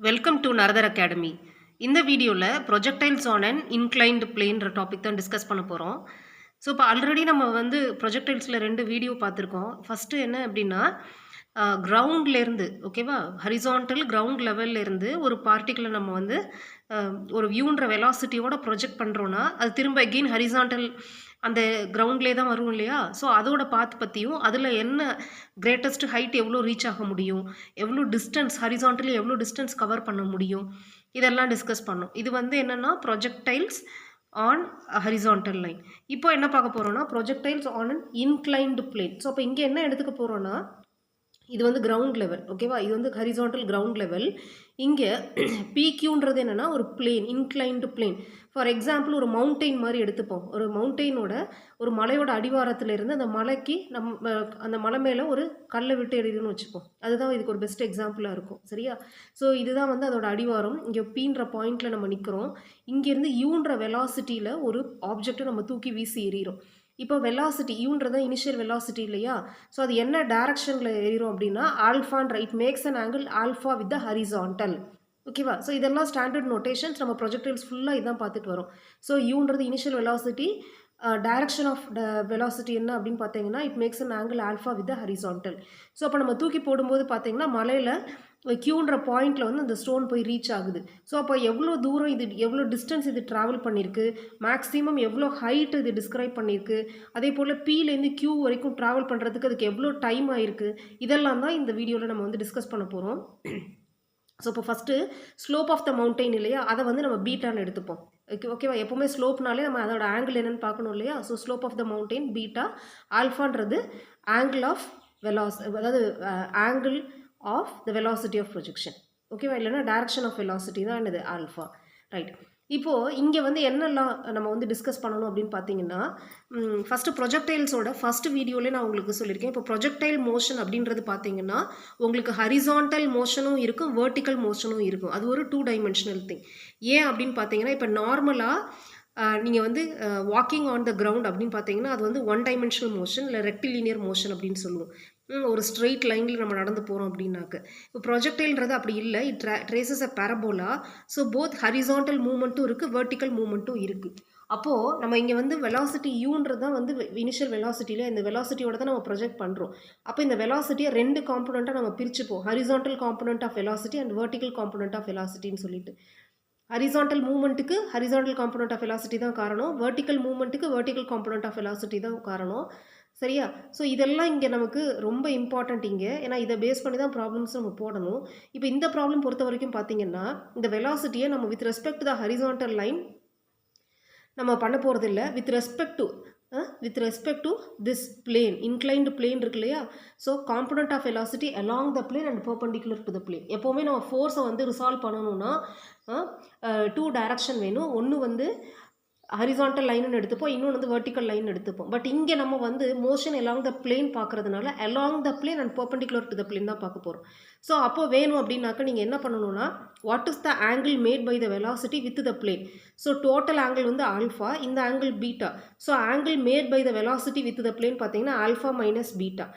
Welcome to நரதர் academy. இந்த வீடியோவில் projectiles on an inclined பிளேன்ற topic தான் டிஸ்கஸ் பண்ண போகிறோம். ஸோ இப்போ ஆல்ரெடி நம்ம வந்து ப்ரொஜெக்டைல்ஸில் 2 வீடியோ பார்த்துருக்கோம். ஃபஸ்ட்டு என்ன அப்படின்னா கிரவுண்ட்லேருந்து ஓகேவா, ஹரிசான்டல் கிரவுண்ட் லெவல்லேருந்து ஒரு பார்ட்டிக்கிளை நம்ம வந்து ஒரு வியூன்ற வெலாசிட்டியோட ப்ரொஜெக்ட் பண்ணுறோன்னா அது திரும்ப எகெயின் ஹரிசான்டல் அந்த கிரவுண்ட்லேயே தான் வரும் இல்லையா. ஸோ அதோட பாத் பற்றியும் அதில் என்ன கிரேட்டஸ்ட் ஹைட் எவ்வளோ ரீச் ஆக முடியும், எவ்வளோ டிஸ்டன்ஸ் ஹரிசான்டலி எவ்வளோ டிஸ்டன்ஸ் கவர் பண்ண முடியும், இதெல்லாம் டிஸ்கஸ் பண்ணோம். இது வந்து என்னென்னா ப்ரொஜெக்டைல்ஸ் ஆன் ஹரிசான்டல் லைன். இப்போ என்ன பார்க்க போகிறோன்னா projectiles on an inclined plane. So அப்போ இங்கே என்ன எடுத்துக்க போகிறோன்னா இது வந்து கிரவுண்ட் லெவல் ஓகேவா, இது வந்து ஹரிசான்டல் கிரவுண்ட் லெவல். இங்கே பிக்யூன்றது என்னென்னா ஒரு plane, inclined plane. For example ஒரு மவுண்டெயின் மாதிரி எடுத்துப்போம். ஒரு மவுண்டெயினோட ஒரு மலையோட அடிவாரத்துலேருந்து அந்த மலைக்கு அந்த மலை மேலே ஒரு கல்லை விட்டு எறிதுன்னு வச்சுப்போம். அதுதான் இதுக்கு ஒரு பெஸ்ட் எக்ஸாம்பிளாக இருக்கும். சரியா? ஸோ இதுதான் வந்து அதோட அடிவாரம். இங்கே பீன்ற பாயிண்டில் நம்ம நிற்கிறோம். இங்கேருந்து யூன்ற வெலாசிட்டியில் ஒரு ஆப்ஜெக்டை நம்ம தூக்கி வீசி எறிகிறோம். இப்போ வெலாசிட்டி யூன்றது இனிஷியல் வெலாசிட்டி இல்லையா. ஸோ அது என்ன டைரக்ஷனில் எறிகிறோம் அப்படின்னா ஆல்ஃபான்ற it makes an angle alpha with the horizontal. ஓகேவா. ஸோ இதெல்லாம் ஸ்டாண்டர்ட் நோட்டேஷன்ஸ். நம்ம ப்ரொஜெக்டைல்ஸ் ஃபுல்லாக இதான் பார்த்துட்டு வரோம். ஸோ யூன்றது initial velocity, direction of velocity என்ன அப்படின்னு பார்த்தீங்கன்னா it makes an angle alpha with the horizontal. So அப்போ நம்ம தூக்கி போடும்போது பார்த்தீங்கன்னா மலையில் கியூன்ற பாயிண்டில் வந்து அந்த ஸ்டோன் போய் ரீச் ஆகுது. ஸோ அப்போ எவ்வளோ தூரம் இது, எவ்வளோ டிஸ்டன்ஸ் இது ட்ராவல் பண்ணியிருக்கு, மேக்ஸிமம் எவ்வளோ ஹைட் இது டிஸ்கிரைப் பண்ணியிருக்கு, அதே போல் பீலேருந்து கியூ வரைக்கும் ட்ராவல் பண்ணுறதுக்கு அதுக்கு எவ்வளோ டைம் ஆகிருக்கு, இதெல்லாம் தான் இந்த வீடியோவில் நம்ம வந்து டிஸ்கஸ் பண்ண போகிறோம். ஸோ இப்போ first slope of the mountain இல்லையா, அதை வந்து நம்ம பீட்டான்னு எடுத்துப்போம். ஓகேவா. எப்போவுமே ஸ்லோப்னாலே நம்ம அதோட ஆங்கிள் என்னென்னு பார்க்கணும் இல்லையா. So slope of the mountain beta, ஆல்ஃபான்றது ஆங்கிள் ஆஃப் அதாவது angle of the velocity of projection. ஓகேவா. இல்லைனா டைரக்ஷன் ஆஃப் வெலாசிட்டி தான் என்னது ஆல்ஃபா. ரைட். இப்போது இங்கே வந்து என்னெல்லாம் நம்ம வந்து டிஸ்கஸ் பண்ணணும் அப்படின்னு பார்த்தீங்கன்னா ஃபஸ்ட்டு ப்ரொஜெக்டைல்ஸோட ஃபஸ்ட்டு வீடியோலேயே நான் உங்களுக்கு சொல்லியிருக்கேன். இப்போ ப்ரொஜெக்டைல் மோஷன் அப்படின்றது பார்த்தீங்கன்னா உங்களுக்கு ஹரிசான்டல் மோஷனும் இருக்கும், வெர்டிக்கல் மோஷனும் இருக்கும். அது ஒரு 2 டைமென்ஷனல் திங். ஏன் அப்படின்னு பார்த்தீங்கன்னா இப்போ நார்மலாக நீங்கள் வந்து வாக்கிங் ஆன் த கிரவுண்ட் அப்படின்னு பார்த்தீங்கன்னா அது வந்து 1 டைமென்ஷனல் மோஷன் இல்லை ரெக்டிலினியர் மோஷன் அப்படின்னு சொல்லுவோம். ஒரு ஸ்ட்ரெயிட் லைனில் நம்ம நடந்து போகிறோம் அப்படின்னாக்க. இப்போ ப்ரொஜெக்டைல்ன்றது அப்படி இல்லை. It traces a parabola. So both horizontal மூவ்மெண்ட்டும் இருக்குது, வெர்டிக்கல் மூவ்மெண்ட்டும் இருக்குது. அப்போது நம்ம இங்கே வந்து வெலாசிட்டி யூன்றது தான் வந்து இனிஷியல் வெலாசிட்டியில் இந்த வெலாசிட்டியோட தான் நம்ம ப்ரொஜெக்ட் பண்ணுறோம். அப்போ இந்த வெலாசிட்டியை 2 காம்பனண்ட்டாக நம்ம பிரிச்சுப்போம். Horizontal component of velocity and vertical component of வெலாசிட்டின்னு சொல்லிட்டு. ஹரிசான்டல் மூவ்மெண்ட்டுக்கு ஹரிசான்டல் காம்பனண்ட் ஆஃப் வெலாசிட்டி தான் காரணம், வெர்டிக்கல் மூவ்மெண்ட்டுக்கு வெர்டிக்கல் காம்பனண்ட் ஆஃப் வெலாசிட்டி தான் காரணம். சரியா. ஸோ இதெல்லாம் இங்கே நமக்கு ரொம்ப இம்பார்ட்டண்ட் இங்கே. ஏன்னா இதை பேஸ் பண்ணி தான் ப்ராப்ளம்ஸ் நம்ம போடணும். இப்போ இந்த ப்ராப்ளம் பொறுத்த வரைக்கும் பார்த்தீங்கன்னா இந்த வெலாசிட்டியை நம்ம with respect to the horizontal line நம்ம பண்ண போகிறது இல்லை. With respect to this plane, inclined plane இருக்கு இல்லையா. So component of velocity along the plane and perpendicular to the plane. எப்போவுமே நம்ம ஃபோர்ஸை வந்து ரிசால்வ் பண்ணணும்னா 2 டைரக்ஷன் வேணும். ஒன்று வந்து ஹரிசான்டல் லைன்னு எடுத்துப்போம், இன்னொன்று வந்து வெர்டிக்கல் லைன் எடுத்துப்போம். பட் இங்கே நம்ம வந்து மோஷன் அலாங் த பிளேன் பார்க்குறதுனால along the plane and perpendicular to the plane தான் பார்க்க போகிறோம். ஸோ அப்போ வேணும் அப்படின்னாக்க நீங்கள் என்ன பண்ணணும்னா what is the angle made by the velocity with the plane. So total angle வந்து ஆல்ஃபா, இந்த angle beta. So angle made by the velocity with the plane பார்த்தீங்கன்னா ஆல்ஃபா மைனஸ் பீட்டா.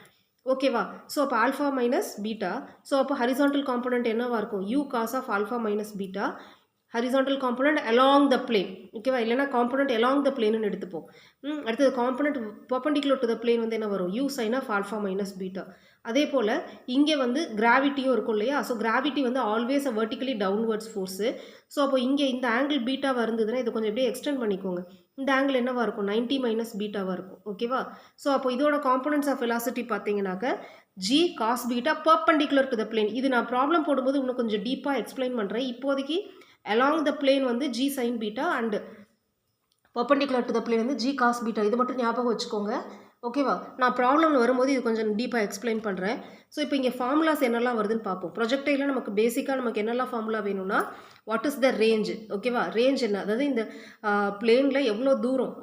ஓகேவா. ஸோ அப்போ ஆல்ஃபா மைனஸ் பீட்டா. ஸோ அப்போ horizontal component என்னவாக இருக்கும், u cos of alpha minus beta. Horizontal component along the plane. ஓகேவா. இல்லைனா component along the பிளேன்னு எடுத்துப்போம். அடுத்தது component perpendicular to the plane வந்து என்ன வரும், u sine of alpha minus beta. அதே போல் இங்கே வந்து கிராவிட்டியும் இருக்கும் இல்லையா. ஸோ கிராவிட்டி வந்து always a vertically downwards force. So அப்போ இங்கே இந்த ஆங்கிள் பீட்டாவாக இருந்ததுன்னா இதை கொஞ்சம் எப்படியே எக்ஸ்டெண்ட் பண்ணிக்கோங்க. இந்த ஆங்கிள் என்னவாக இருக்கும், 90 மைனஸ் பீட்டாவாக இருக்கும். ஓகேவா. ஸோ அப்போ இதோட காம்பனண்ட்ஸ் ஆஃப் வெலாசிட்டி பார்த்தீங்கன்னாக்க g cos beta perpendicular to the plane. இது நான் ப்ராப்ளம் போடும்போது இன்னும் கொஞ்சம் டீப்பாக எக்ஸ்பிளைன் பண்ணுறேன். இப்போதைக்கு along the plane வந்து g sin beta and perpendicular to the plane வந்து g cos beta. இது மட்டும் ஞாபகம் வச்சுக்கோங்க. ஓகேவா. நான் ப்ராப்ளம் வரும்போது இது கொஞ்சம் டீப்பாக எக்ஸ்பிளைன் பண்ணுறேன். ஸோ இப்போ இங்கே ஃபார்முலாஸ் என்னெல்லாம் வருதுன்னு பார்ப்போம். ப்ரொஜெக்டைலில் நமக்கு பேசிக்காக நமக்கு என்னெல்லாம் ஃபார்முலா வேணும்னா வாட் இஸ் த ரேஞ்ச். ஓகேவா. ரேஞ்ச் என்ன, அதாவது இந்த பிளேனில் எவ்வளோ தூரம்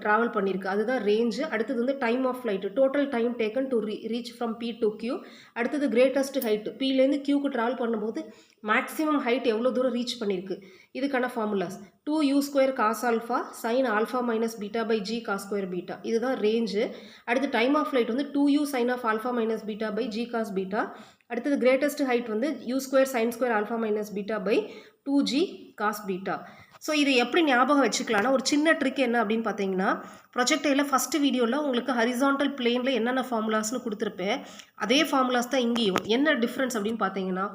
ட்ராவல் பண்ணியிருக்கு அதுதான் ரேஞ்சு. அடுத்தது வந்து time of flight, total time taken to reach from P to Q. அடுத்தது கிரேட்டஸ்ட் ஹைட், பிலேருந்து கியூக்கு ட்ராவல் பண்ணும்போது மேக்ஸிமம் ஹைட் எவ்வளோ தூரம் ரீச் பண்ணியிருக்கு, இதுக்கான formulas 2u square cos alpha sine alpha minus beta by g cos square beta. இதுதான் range. அடுத்து டைம் ஆஃப் ஃப்ளைட் வந்து 2u sine of alpha minus beta by g cos beta. அடுத்தது greatest height வந்து u square sin square alpha minus beta by 2g cos beta. So இது எப்படி ஞாபகம் வச்சுக்கலாம்னா ஒரு சின்ன ட்ரிக் என்ன அப்படின்னு பார்த்தீங்கன்னா ப்ரொஜெக்டைல ஃபஸ்ட்டு வீடியோவில் உங்களுக்கு ஹரிசாண்டல் பிளேனில் என்னென்ன ஃபார்முலாஸ்னு கொடுத்துருப்பேன். அதே ஃபார்முலாஸ் தான் இங்கேயும். என்ன டிஃப்ரென்ஸ் அப்படின்னு பார்த்தீங்கன்னா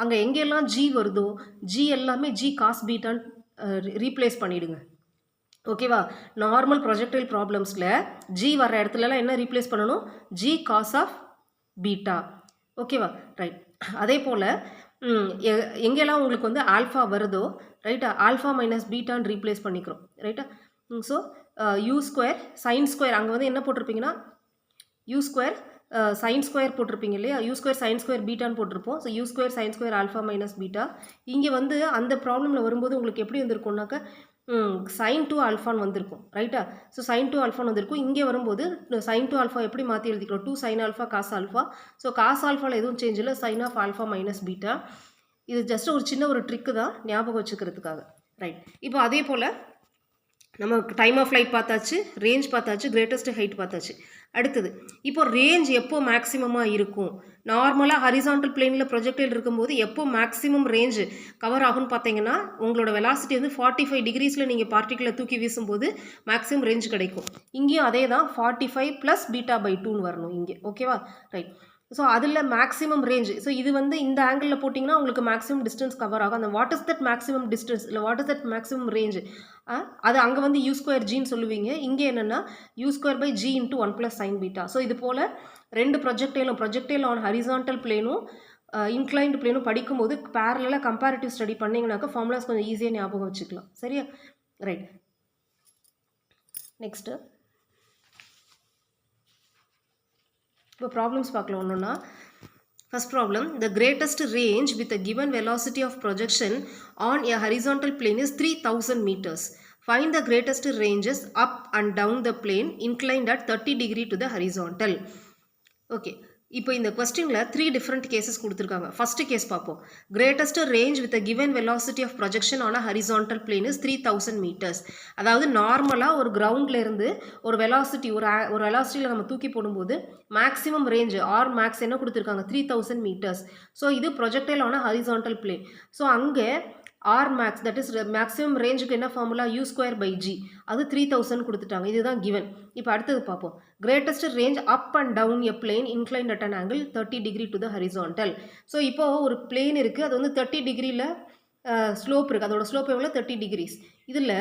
அங்கே எங்கெல்லாம் g வருதோ g எல்லாமே g cos பீட்டான்னு ரீப்ளேஸ் பண்ணிவிடுங்க. ஓகேவா? நார்மல் ப்ரொஜெக்டைல் ப்ராப்ளம்ஸில் g வர்ற இடத்துலலாம் என்ன ரீப்ளேஸ் பண்ணணும்? g cos of beta. ஓகேவா? ரைட். அதே போல் எங்கெல்லாம் உங்களுக்கு வந்து ஆல்ஃபா வருதோ ரைட்டா ஆல்ஃபா மைனஸ் பீட்டான்னு ரீப்ளேஸ் பண்ணிக்கிறோம். ரைட்டா? So u square sine square அங்கே வந்து என்ன போட்டிருப்பீங்கன்னா யூ ஸ்கொயர் சைன் ஸ்கொயர் போட்டிருப்பீங்க இல்லையா? யூ ஸ்கொயர் சைன் ஸ்கொயர் பீட்டான்னு போட்டிருப்போம். So u square sine square alpha minus beta. இங்கே வந்து அந்த ப்ராப்ளமில் வரும்போது உங்களுக்கு எப்படி வந்திருக்கும்னாக்கா சைன் டூ ஆல்ஃபான்னு வந்திருக்கும். ரைட்டா? ஸோ சைன் டூ ஆல்ஃபான்னு வந்திருக்கும். இங்கே வரும்போது சைன் டூ ஆல்ஃபா எப்படி மாற்றி எழுதிக்கிறோம்? 2 sine alpha cos alpha. So cos ஆல்ஃபாவில் எதுவும் சேஞ்ச் இல்லை. Sine of alpha minus beta. இது ஜஸ்ட் ஒரு சின்ன ஒரு ட்ரிக்கு தான் ஞாபகம் வச்சுக்கிறதுக்காக. ரைட். இப்போ அதே போல் நம்ம டைம் ஆஃப் ஃப்ளைட் பார்த்தாச்சு, ரேஞ்ச் பார்த்தாச்சு, கிரேட்டஸ்ட் ஹைட் பார்த்தாச்சு. அடுத்தது இப்போ ரேஞ்ச் எப்போ மேக்ஸிமமாக இருக்கும்? நார்மலாக ஹரிசாண்டல் பிளேனில் ப்ரொஜெக்டைல் இருக்கும்போது எப்போ மேக்ஸிமம் ரேஞ்ச் கவர் ஆகும்னு பார்த்தீங்கன்னா உங்களோட வெலாசிட்டி வந்து 45 டிகிரிஸில் நீங்கள் பார்ட்டிகிளை தூக்கி வீசும்போது மேக்ஸிமம் ரேஞ்ச் கிடைக்கும். இங்கேயும் அதே தான் 45 + பீட்டா பை 2ன்னு வரணும் இங்கே. ஓகேவா? ரைட். ஸோ அதில் மேக்ஸிமம் ரேஞ்ச். ஸோ இது வந்து இந்த ஆங்கிளில் போட்டிங்கன்னா உங்களுக்கு மேக்ஸிமம் டிஸ்டன்ஸ் கவர் ஆகும். அந்த what is that maximum distance இல்லை what is that maximum range அது அங்கே வந்து யூ ஸ்கொயர் ஜின்னு சொல்லுவீங்க. இங்கே என்னென்னா u square by g into 1 + sine beta. So இது போல் ரெண்டு ப்ரொஜெக்டைல் ஆன் ஹரிசாண்டல் பிளேனும் இன்க்ளைன்டு பிளேனும் படிக்கும்போது பேரலாக கம்பேரிட்டிவ் ஸ்டடி பண்ணிங்கனாக்கா ஃபார்முலாஸ் கொஞ்சம் ஈஸியாக ஞாபகம் வச்சுக்கலாம். சரியா? ரைட். நெக்ஸ்ட்டு இப்போ ப்ராப்ளம்ஸ் பார்க்கலாம் ஒன்றுன்னா. First problem, the greatest range with a given velocity of projection on a horizontal plane is 3000 meters. Find the greatest ranges up and down the plane inclined at 30 degree to the horizontal. Okay. இப்போ இந்த கொஸ்டினில் 3 different cases கொடுத்துருக்காங்க. First case பார்ப்போம். Greatest range with a given velocity of projection on a horizontal plane is 3000 meters. அதாவது நார்மலாக ஒரு கிரவுண்ட்லேருந்து ஒரு velocity ஒரு வெலாசிட்டியில் நம்ம தூக்கி போடும்போது மேக்ஸிமம் ரேஞ்ச் ஆர் மேக்ஸ் என்ன கொடுத்துருக்காங்க? 3000 meters. ஸோ இது projectile on a horizontal plane. So அங்கே r max that is maximum ரேஞ்சுக்கு என்ன formula? U square by g. அது 3000 கொடுத்துட்டாங்க. இதுதான் கிவன். இப்போ அடுத்தது பார்ப்போம். Greatest range up and down a plane inclined at an angle 30 degree to the horizontal. So இப்போ ஒரு பிளேன் இருக்குது. அது வந்து 30 டிகிரியில் ஸ்லோப் இருக்குது. அதோட ஸ்லோப் எவ்வளோ? 30 degrees. இதில்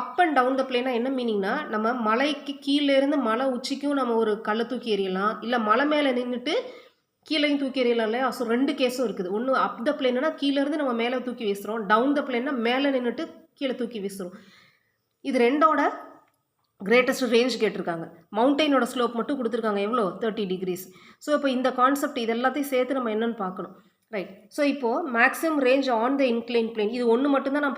அப் அண்ட் டவுன் த பிளேனா என்ன மீனிங்னா நம்ம மலைக்கு கீழேருந்து மலை உச்சிக்கும் நம்ம ஒரு கல்லை தூக்கி எறியலாம், இல்லை மலை மேலே நின்றுட்டு கீழேயும் தூக்கி எறியலாம் இல்லையா? ஸோ 2 கேஸும் இருக்குது. ஒன்று அப் த பிளேன்னா கீழேருந்து நம்ம மேலே தூக்கி வீசுகிறோம், டவுன் த பிளேன்னா மேலே நின்றுட்டு கீழே தூக்கி வீசுகிறோம். இது ரெண்டோட கிரேட்டஸ்ட் ரேஞ்ச் கேட்டிருக்காங்க. மவுண்டெயினோட ஸ்லோப் மட்டும் கொடுத்துருக்காங்க. எவ்வளோ? 30 degrees. ஸோ இப்போ இந்த கான்செப்ட் இது எல்லாத்தையும் சேர்த்து நம்ம என்னென்னு பார்க்கணும். ரைட். ஸோ இப்போது maximum range on the incline plane இது ஒன்று மட்டும்தான் நான்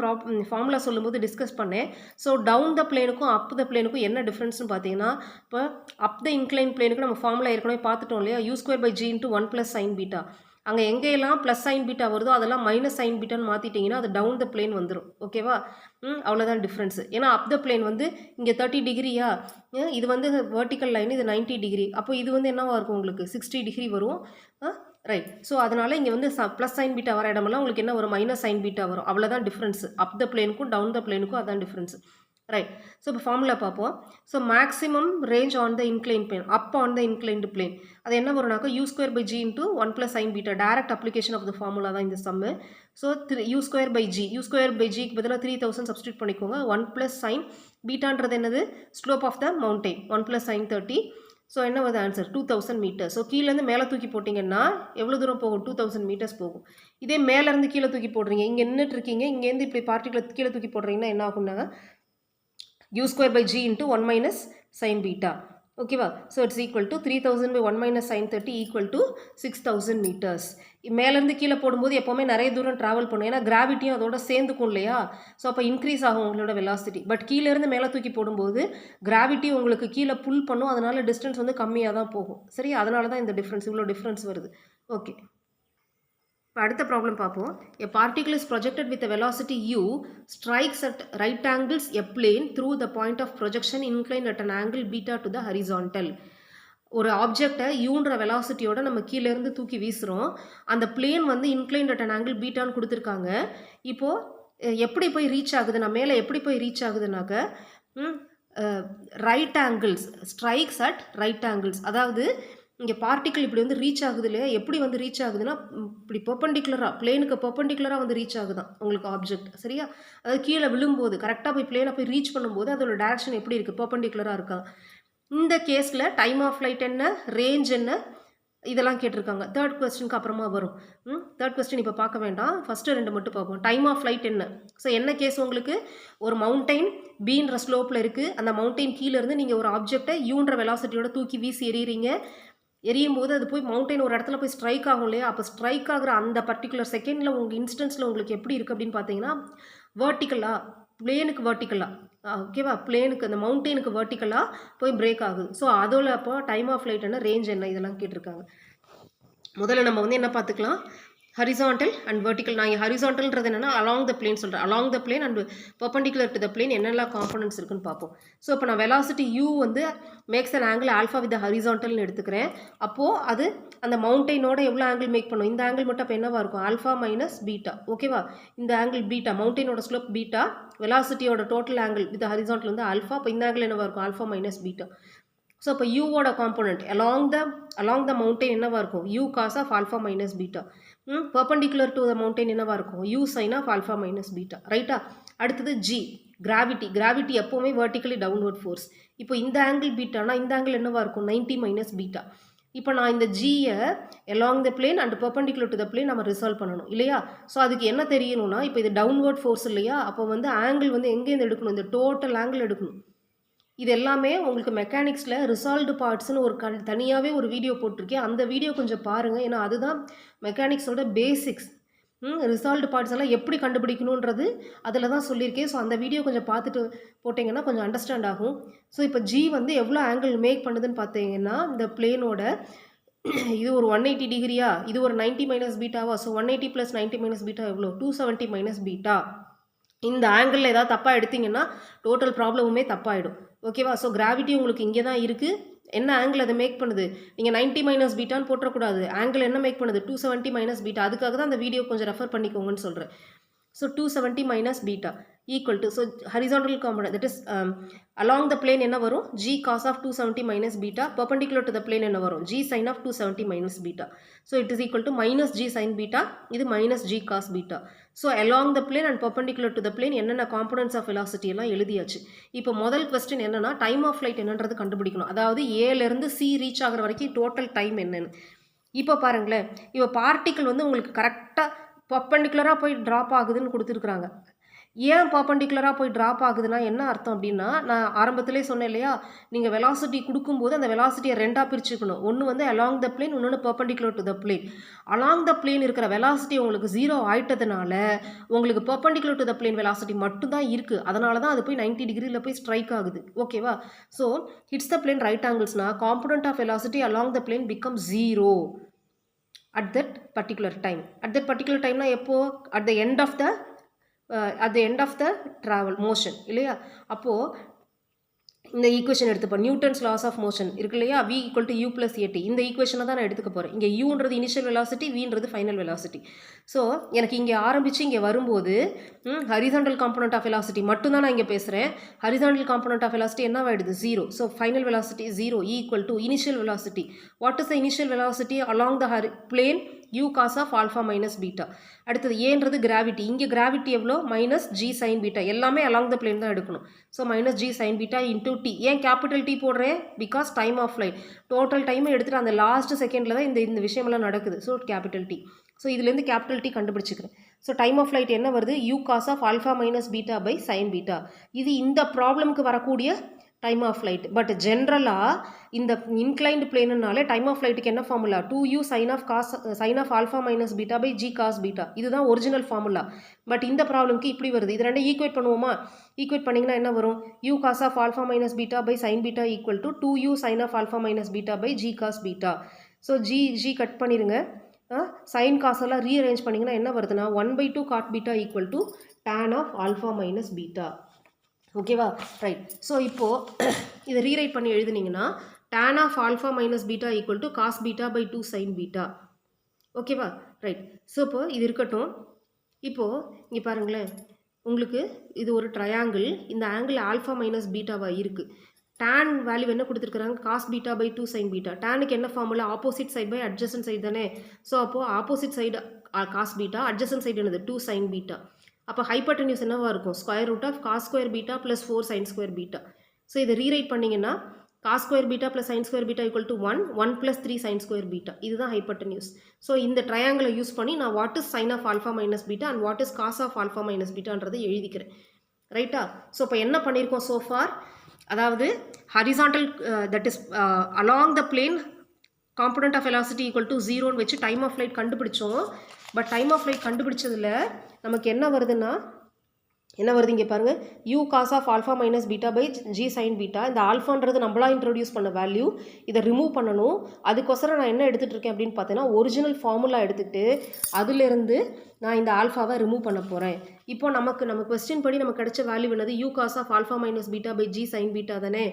ஃபார்முலா சொல்லும்போது டிஸ்கஸ் பண்ணேன். ஸோ டவுன் த பிளேனுக்கும் அப் த பிளேனுக்கும் என்ன டிஃப்ரென்ஸ்னு பார்த்தீங்கன்னா இப்போ அப் த இன்க்ளைன் பிளேனுக்கு நம்ம ஃபார்முலா ஏற்கனவே பார்த்துட்டோம் இல்லையா? U square by g into 1 + sine beta. அங்கே எங்கேயெல்லாம் ப்ளஸ் சைன் பீட்டா வருதோ அதெல்லாம் மைனஸ் சைன் பீட்டான்னு மாற்றிட்டிங்கன்னா அது டவுன் த பிளேன் வந்துடும். ஓகேவா? அவ்வளோதான் டிஃப்ரென்ஸு. ஏன்னா அப் த பிளேன் வந்து இங்கே 30 டிகிரியா, இது வந்து வெர்டிக்கல் லைன், இது 90 டிகிரி. அப்போ இது வந்து என்னவாக இருக்கும்? உங்களுக்கு 60 டிகிரி வரும். ரைட். ஸோ அதனால் இங்கே வந்து ப்ளஸ் சைன் பீட்டா வர இடமெல்லாம் உங்களுக்கு என்ன வரும்? மைனஸ் சைன் பீட்டா வரும். அவ்வளோதான் difference. Up the பிளேனுக்கும் down the பிளேனுக்கும் அதான் டிஃப்ரென்ஸு. ரைட். ஸோ இப்போ ஃபார்முலா பார்ப்போம். So maximum range on the incline plane up on the inclined plane அது என்ன வரும்னாக்கா u square by g into 1 + sine beta. Direct application of the formula தான் இந்த sum. So u square by ஜிக்கு பதிலாக 3000 substitute பண்ணிக்கோங்க. 1 + sine பீட்டான்றது என்னது? Slope of the mountain. 1 + sine 30. So என்ன வருது ஆன்சர்? 2000 meters. ஸோ கீழேருந்து மேலே தூக்கி போட்டிங்கன்னா எவ்வளோ தூரம் போகும்? 2000 meters போகும். இதே மேலேருந்து கீழே தூக்கி போடுறீங்க, இங்கே நின்றுட்டு இருக்கீங்க, இங்கேருந்து இப்படி பார்ட்டிகுலர் கீழே தூக்கி போடுறீங்கன்னா என்ன ஆகும்னா u square by g into 1 - sine beta. ஓகேவா? So it's equal to 3000 by 1 - sine 30 equal to 6000 meters. மேலேருந்து கீழே போடும்போது எப்போவுமே நிறைய தூரம் ட்ராவல் பண்ணும். ஏன்னா கிராவிட்டியும் அதோட சேர்ந்துக்கும் இல்லையா? ஸோ அப்போ இன்க்ரீஸ் ஆகும் உங்களோட வெலாசிட்டி. பட் கீழேருந்து மேலே தூக்கி போடும்போது கிராவிட்டி உங்களுக்கு கீழே புல் பண்ணும். அதனால டிஸ்டன்ஸ் வந்து கம்மியாக தான் போகும். சரி, அதனால தான் இந்த டிஃப்ரென்ஸ், இவ்வளோ டிஃப்ரென்ஸ் வருது. ஓகே, இப்போ அடுத்த ப்ராப்ளம் பார்ப்போம். A particle is projected with a velocity u strikes at right angles a plane through the point of projection inclined at an angle beta to the horizontal. ஒரு ஆப்ஜெக்டை யூன்ற வெலாசிட்டியோட நம்ம கீழேருந்து தூக்கி வீசுகிறோம். அந்த பிளேன் வந்து இன்க்ளைன்ட் அட் அன் ஆங்கிள் பீட்டான்னு கொடுத்துருக்காங்க. இப்போது எப்படி போய் ரீச் ஆகுதுன்னா மேலே எப்படி போய் ரீச் ஆகுதுனாக்க right angles strikes at right angles. அதாவது இங்கே பார்ட்டிக்கிள் இப்படி வந்து ரீச் ஆகுது இல்லையா, எப்படி வந்து ரீச் ஆகுதுன்னா இப்படி பெர்பெண்டிகுலராக பிளேனுக்கு பெர்பெண்டிகுலராக வந்து ரீச் ஆகுதான் உங்களுக்கு ஆப்ஜெக்ட். சரியா? அதாவது கீழே விழும்போது கரெக்டாக போய் பிளேனை போய் ரீச் பண்ணும்போது அதோட டேரக்ஷன் எப்படி இருக்குது, பெர்பெண்டிகுலராக இருக்கா. இந்த கேஸில் டைம் ஆஃப் ஃப்ளைட் என்ன, ரேஞ்ச் என்ன, இதெல்லாம் கேட்டிருக்காங்க. தேர்ட் கொஸ்டினுக்கு அப்புறமா வரும். தேர்ட் கொஸ்டின் இப்போ பார்க்க வேண்டாம், ஃபஸ்ட்டு 2 மட்டும் பார்ப்போம். டைம் ஆஃப் ஃப்ளைட் என்ன. ஸோ என்ன கேஸ் உங்களுக்கு, ஒரு மவுண்டைன் பீன்ற ஸ்லோப்பில் இருக்குது. அந்த மவுண்டைன் கீழேருந்து நீங்கள் ஒரு ஆப்ஜெக்டை யூன்ற வெலாசிட்டியோட தூக்கி வீசி எறிகிறீங்க. எரியும் போது அது போய் மவுண்டைன் ஒரு இடத்துல போய் ஸ்ட்ரைக் ஆகும் இல்லையா. அப்போ ஸ்ட்ரைக் ஆகிற அந்த பர்டிகுலர் செகண்டில் உங்கள் இன்ஸ்டன்ஸில் உங்களுக்கு எப்படி இருக்குது அப்படின்னு பார்த்தீங்கன்னா, வேர்ட்டிக்கலாக பிளேனுக்கு வேர்ட்டிக்கலாக ஓகேவா, பிளேனுக்கு அந்த மவுண்டெயினுக்கு வேர்ட்டிக்கலாக போய் பிரேக் ஆகுது. ஸோ அதோட அப்போ டைம் ஆஃப் ஃப்ளைட் என்ன, ரேஞ்ச் என்ன, இதெல்லாம் கேட்டிருக்காங்க. முதல்ல நம்ம வந்து என்ன பார்த்துக்கலாம், ஹரிசாண்டல் அண்ட் வெர்டிக்கல். நான் இங்கே ஹரிசாண்டல்ன்றது என்னென்னா அலாங் த பிளேன் சொல்கிறேன். Along the plane and perpendicular to the plane என்னெல்லாம் காம்பனன்ட்ஸ் இருக்குன்னு பார்ப்போம். ஸோ இப்போ நான் வெலாசிட்டி u வந்து makes an angle alpha with ஹரிசாண்டல்னு எடுத்துக்கிறேன். அப்போது அது அந்த மவுண்டெயினோட எவ்வளோ ஆங்கிள் மேக் பண்ணும், இந்த ஆங்கிள் மட்டும் அப்போ என்னவா இருக்கும், ஆல்ஃபா மைனஸ் பீட்டா. ஓகேவா, இந்த ஆங்கிள் பீட்டா, மவுண்டெயினோட ஸ்லோப் பீட்டா, வெலாசிட்டியோட டோட்டல் ஆங்கிள் வித் ஹரிசாண்டல் வந்து ஆல்ஃபா. இப்போ இந்த ஆங்கிள் என்னவா இருக்கும், ஆல்ஃபா மைனஸ் பீட்டா. ஸோ இப்போ யூவோட காம்பனண்ட் அலாங் த மவுண்டெயின் என்னவா இருக்கும், u cos of alpha minus beta. Perpendicular to the mountain என்னவா இருக்கும், u sine of alpha minus beta. ரைட்டா? அடுத்தது ஜி, கிராவிட்டி எப்போவுமே வெர்டிக்கலி டவுன்வர்ட் ஃபோர்ஸ். இப்போ இந்த ஆங்கிள் பீட்டானா இந்த ஆங்கிள் என்னவா இருக்கும், 90 மைனஸ் பீட்டா. இப்போ நான் இந்த ஜியை along the plane and perpendicular to the plane நம்ம ரிசால்வ் பண்ணணும் இல்லையா. ஸோ அதுக்கு என்ன தெரியணும்னா, இப்போ இது டவுன்வர்ட் ஃபோர்ஸ் இல்லையா, அப்போ வந்து ஆங்கிள் வந்து எங்கேருந்து எடுக்கணும், இந்த டோட்டல் ஆங்கிள் எடுக்கணும். இது எல்லாமே உங்களுக்கு மெக்கானிக்ஸில் ரிசால்வ்டு பார்ட்ஸ்னு ஒரு தனியாகவே ஒரு வீடியோ போட்டிருக்கேன். அந்த வீடியோ கொஞ்சம் பாருங்கள், ஏன்னா அதுதான் மெக்கானிக்ஸோட பேசிக்ஸ். ரிசால்வ்டு பார்ட்ஸ் எல்லாம் எப்படி கண்டுபிடிக்கணுன்றது அதில் தான் சொல்லியிருக்கேன். ஸோ அந்த வீடியோ கொஞ்சம் பார்த்துட்டு போட்டிங்கன்னா கொஞ்சம் அண்டர்ஸ்டாண்ட் ஆகும். ஸோ இப்போ ஜி வந்து எவ்வளோ ஆங்கிள் மேக் பண்ணுதுன்னு பார்த்தீங்கன்னா, இந்த பிளேனோட இது ஒரு 180 டிகிரியா, இது ஒரு 90 மைனஸ் பீட்டாவா. ஸோ 180 + 90 மைனஸ் பீட்டா எவ்வளோ, 270 மைனஸ் பீட்டா. இந்த ஆங்கிளில் ஏதாவது தப்பாக எடுத்திங்கன்னா டோட்டல் ப்ராப்ளமுமே தப்பாகிடும். ஓகேவா. ஸோ கிராவிட்டி உங்களுக்கு இங்கே தான் இருக்குது. என்ன ஆங்கிள் அதை மேக் பண்ணுது, நீங்கள் 90 மைனஸ் பீட்டான்னு போட்டக்கூடாது. ஆங்கிள் என்ன மேக் பண்ணுது, 270 மைனஸ் பீட்டா. அதுக்காக தான் அந்த வீடியோ கொஞ்சம் ரெஃபர் பண்ணிக்கோங்கன்னு சொல்கிறேன். So 270 minus beta equal to, so horizontal component that is along the plane என்ன வரும், g cos of 270 minus beta. Perpendicular to the plane என்ன வரும், g sine of 270 minus beta. So it is equal to minus g sine beta, இது minus g cos beta. So along the plane and perpendicular to the plane என்னென்ன components of velocity எல்லாம் எழுதியாச்சு. இப்போ முதல் question என்னன்னா, time of flight என்னன்றது கண்டுபிடிக்கணும். அதாவது ஏலேருந்து சி ரீச் ஆகிற வரைக்கும் டோட்டல் டைம் என்னன்னு. இப்போ பாருங்களேன், இப்போ பார்ட்டிக்கிள் வந்து உங்களுக்கு கரெக்டாக பர்பெண்டிகுலராக போய் ட்ராப் ஆகுதுன்னு கொடுத்துருக்குறாங்க. ஏன் பர்பெண்டிகுலராக போய் ட்ராப் ஆகுதுன்னா என்ன அர்த்தம் அப்படின்னா, நான் ஆரம்பத்திலே சொன்னேன் இல்லையா, நீங்கள் வெலாசிட்டி கொடுக்கும்போது அந்த வெலாசிட்டியை ரெண்டாக பிரிச்சுக்கணும். ஒன்று வந்து அலாங் த பிளேன், இன்னொன்று perpendicular to the plane. Along the plane இருக்கிற வெலாசிட்டி உங்களுக்கு 0 ஆயிட்டதுனால உங்களுக்கு perpendicular to the plane velocity மட்டும்தான் இருக்குது. அதனால தான் அது போய் 90 டிகிரியில் போய் ஸ்ட்ரைக் ஆகுது. ஓகேவா. So hits the plane right ஆங்கிள்ஸ்னா component of velocity along the plane become 0 at that particular time. At that particular time na எப்போ, at the end of the travel motion இல்லையா. அப்போது இந்த ஈக்குவேஷன் எடுத்துப்போம், நியூட்டன்ஸ் லாஸ் ஆஃப் மோஷன் இருக்கு இல்லையா, v = u + at. இந்த ஈக்குவேஷனை தான் நான் எடுத்துக்க போகிறேன். இங்கே யூன்றது இனிஷியல் வெலாசிட்டி, vன்றது ஃபைனல் வெலாசிட்டி. ஸோ எனக்கு இங்கே ஆரம்பித்து இங்கே வரும்போது ஹரிசாண்டல் காம்பனன்ட் ஆஃப் வெலாசிட்டி மட்டும்தான் நான் இங்கே பேசுகிறேன். ஹரிசாண்டல் காம்பனன்ட் ஆஃப் வெலாசிட்டி என்ன ஆகிடுது, 0. So final velocity 0 = initial velocity. What is the initial velocity along the plane, u cos of alpha minus beta. அடுத்தது ஏன்றது கிராவிட்டி. இங்கே கிராவிட்டி எவ்வளோ, மைனஸ் ஜி சைன் பீட்டா. எல்லாமே அலாங் த பிளேன் தான் எடுக்கணும். So minus g sine beta into t. ஏன் capital t போடுறேன், because time of flight. Total டைமை எடுத்துகிட்டு அந்த லாஸ்ட் செகண்டில் தான் இந்த விஷயமெல்லாம் நடக்குது. So capital t. ஸோ இதுலேருந்து கேபிட்டல் டி கண்டுபிடிச்சிக்கிறேன். ஸோ டைம் ஆஃப் ஃப்ளைட் என்ன வருது, u cos of alpha minus beta by sine beta. இது இந்த ப்ராப்ளமுக்கு வரக்கூடிய டைம் ஆஃப் ஃப்ளைட். பட் ஜென்ரலாக இந்த இன்க்ளைன்டு பிளேனுனாலே டைம் ஆஃப் ஃப்ளைட்டுக்கு என்ன formula, 2u sine of alpha minus beta by g cos beta. இதுதான் ஒரிஜினல் ஃபார்முலா. பட் இந்த ப்ராப்ளம்க்கு இப்படி வருது. இது ரெண்டும் ஈக்குவேட் பண்ணுவோமா, ஈக்குவேட் பண்ணிங்கன்னா என்ன வரும், u cos of alpha minus beta by sine beta equal to 2u sine of alpha minus beta by g cos beta. So g cut பண்ணிடுங்க, சைன் காஸ் எல்லாம் ரீஅரேஞ்ச் பண்ணிங்கன்னா என்ன வருதுன்னா 1/2 cot beta equal to tan of alpha minus beta. ஓகேவா, right. So இப்போது இதை rewrite பண்ணி எழுதுனீங்கன்னா tan of alpha minus beta equal to cos beta by 2 sin beta. ஓகேவா? ரைட். ஸோ இப்போ இது இருக்கட்டும். இப்போது இங்கே பாருங்களேன், உங்களுக்கு இது ஒரு ட்ரையாங்கிள். இந்த ஆங்கிள் ஆல்ஃபா மைனஸ் பீட்டாவாக இருக்குது. tan வேல்யூ என்ன கொடுத்துருக்குறாங்க? cos beta by 2 sin beta. tanக்கு என்ன ஃபார்முலா? Opposite side by adjacent side தானே. ஸோ அப்போது opposite side cos beta, adjacent side என்னது? 2 sin beta. அப்போ ஹைப்பர்டென்யூஸ் என்னவா இருக்கும்? Square root of cos square beta plus 4 sin square beta. So இதை ரீரைட் பண்ணிங்கன்னா cos square beta plus sin square beta equal to 1 plus 3 sin square beta. இதுதான் hypotenuse. So இந்த ட்ரையாங்கிளை use பண்ணி நான் what is sine of alpha minus beta and what is cos of alpha minus பீட்டான்றதை எழுதிக்கிறேன். ரைட்டா? So இப்போ என்ன பண்ணியிருக்கோம் சோஃபார்? அதாவது horizontal that is along the plane component of velocity equal to 0ன்னு வச்சு டைம் ஆஃப் ஃப்ளைட் கண்டுபிடிச்சோம். பட் டைம் ஆஃப் ஃப்ளைட் கண்டுபிடிச்சதில் நமக்கு என்ன வருதுன்னா, என்ன வருது இங்கே பாருங்கள், u cos of alpha minus beta by g sin beta. இந்த ஆல்ஃபான்றது நம்மளா இன்ட்ரோடியூஸ் பண்ண வேல்யூ, இதை ரிமூவ் பண்ணணும். அதுக்கோசரம் நான் என்ன எடுத்துகிட்டு இருக்கேன் அப்படின்னு பார்த்தீங்கன்னா, ஒரிஜினல் ஃபார்முலா எடுத்துகிட்டு அதிலிருந்து நான் இந்த ஆல்ஃபாவை ரிமூவ் பண்ண போகிறேன். இப்போ நம்ம கொஸ்டின் படி நமக்கு கிடைச்ச வேல்யூ என்னது? u cos of alpha minus beta by g sin beta தானே.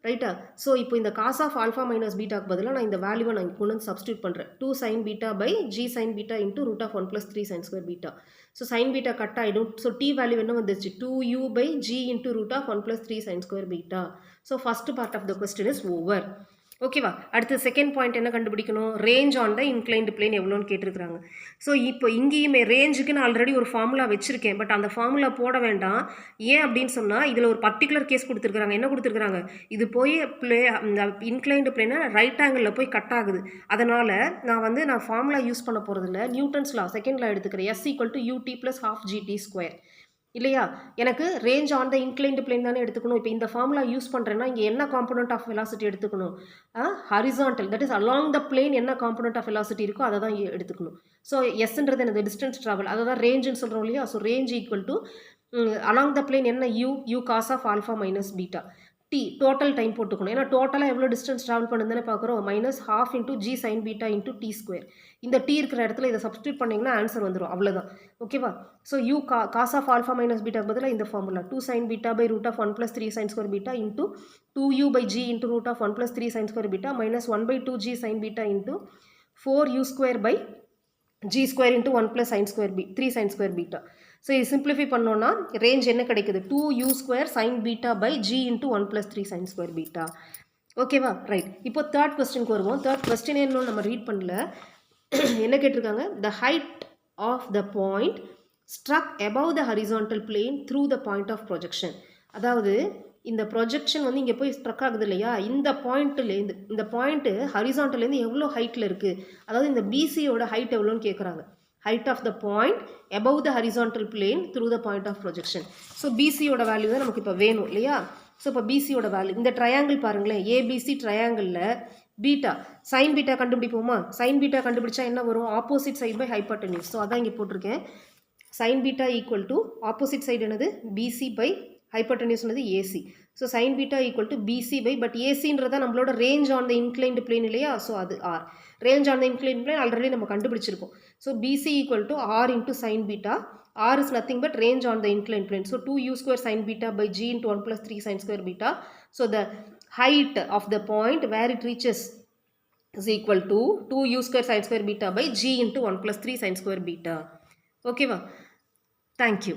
ரைட்டா? ஸோ இப்போ இந்த காஸ் ஆஃப் ஆல்ஃபா மைனஸ் பீட்டாக்கு பதிலாக நான் இந்த வேல்யூவை நான் கொண்டு வந்து சப்ஸ்டியூட் பண்ணுறேன். 2 sin beta by g sin beta into root of 1 + 3 sin square beta. So sin beta cut ஆகிடும். ஸோ t வேல்யூ என்ன வந்துருச்சு? 2u by g into root of 1 + 3 sin square beta. So first part of the question is over. ஓகேவா? அடுத்து second point என்ன கண்டுபிடிக்கணும்? Range on the inclined plane எவ்வளோன்னு கேட்டிருக்கிறாங்க. So இப்போ இங்கேயுமே ரேஞ்சுக்கு நான் ஆல்ரெடி ஒரு ஃபார்முலா வச்சுருக்கேன். பட் அந்த ஃபார்முலா போட வேண்டாம். ஏன் அப்படின்னு சொன்னால் இதில் ஒரு பர்டிகுலர் கேஸ் கொடுத்துருக்குறாங்க. என்ன கொடுத்துருக்குறாங்க? இது போய் இந்த இன்க்ளைன்டு பிளேனை ரைட் ஆங்கிளில் போய் கட் ஆகுது. அதனால் நான் ஃபார்முலா யூஸ் பண்ண போகிறதில்ல. நியூட்டன்ஸ் லா செகண்ட் லா எடுத்துக்கிறேன். s = ut + ½ gt². இல்லையா? எனக்கு range on the inclined plane தானே எடுத்துக்கணும். இப்போ இந்த ஃபார்முலா யூஸ் பண்ணுறேன்னா இங்கே என்ன காம்பனண்ட் ஆஃப் வெலாசிட்டி எடுத்துக்கணும்? Horizontal, that is along the plane என்ன காம்பனண்ட் ஆஃப் வெலாசிட்டி இருக்கோ அதை தான் எடுத்துக்கணும். ஸோ எஸ்ன்றது என்னது? Distance travel. அதை தான் ரேஞ்சுன்னு சொல்கிறோம் இல்லையா? So range equal to along the plane என்ன? u cos of alpha minus beta. t total time போட்டுக்கணும். ஏன்னா டோட்டலாக எவ்வளோ டிஸ்டன்ஸ் ட்ராவல் பண்ணுதுன்னு பார்க்குறோம். -12 × g sin பீட்டா × t². இந்த t இருக்கிற இடத்துல இதை சப்ஸ்டியூட் பண்ணிங்கன்னா ஆன்சர் வந்துடும். அவ்வளோதான். ஓகேவா? So u cos of alpha minus பீட்டாக்கு பதிலாக இந்த formula 2 sin beta by root of 1 + 3 sin square beta into 2u by g into root of 1 + 3 sin square beta -1/2 g sin beta இன்ட்டு 4u² by g² into 1 + sin square 3 sin square beta. So இது simplify பண்ணோன்னா range என்ன கிடைக்குது? 2u² sin beta by g into 1 + 3 sin square beta. ஓகேவா? Right. இப்போ third கொஸ்டினுக்கு வருவோம். Third question இன்னும் நம்ம ரீட் பண்ணல. என்ன கேட்டிருக்காங்க? The height of the point struck above the horizontal plane through the point of projection. அதாவது இந்த ப்ரொஜெக்ஷன் வந்து இங்கே போய் ஸ்ட்ரக் ஆகுது இல்லையா? இந்த பாயிண்ட்லேருந்து இந்த பாயிண்ட்டு ஹரிசாண்டல்லேருந்து எவ்வளோ ஹைட்டில் இருக்குது? அதாவது இந்த பிசியோட ஹைட் எவ்வளோன்னு கேட்குறாங்க. Height of the point above the horizontal plane through the point of projection. So பிசியோட வேல்யூ தான் நமக்கு இப்போ வேணும் இல்லையா? ஸோ இப்போ பிசியோட வேல்யூ இந்த ட்ரையாங்கிள் பாருங்களேன். ஏபிசி ட்ரையாங்கிளில் பீட்டா சைன் பீட்டா கண்டுபிடிப்போமா? சைன் பீட்டா கண்டுபிடிச்சா என்ன வரும்? Opposite side by hypotenuse. So அதான் இங்கே போட்டிருக்கேன். Sine beta equal to opposite side என்னது? பிசி பை ஹைப்பர்டென்யூஸ் என்னது? AC. So sine beta equal to BC by, but ஏசின்றதா நம்மளோட range on the inclined plane இல்லையா? ஸோ அது R. Range on the inclined plane already நம்ம கண்டுபிடிச்சிருக்கோம். So PC equal to R into sine beta. R is nothing but range on the inclined plane. So 2u² sin beta by g into 1 + 3 sin square beta. So the height of the point where it reaches is equal to 2u² sin square beta by g into 1 + 3 sin square beta. ஓகேவா? Thank you.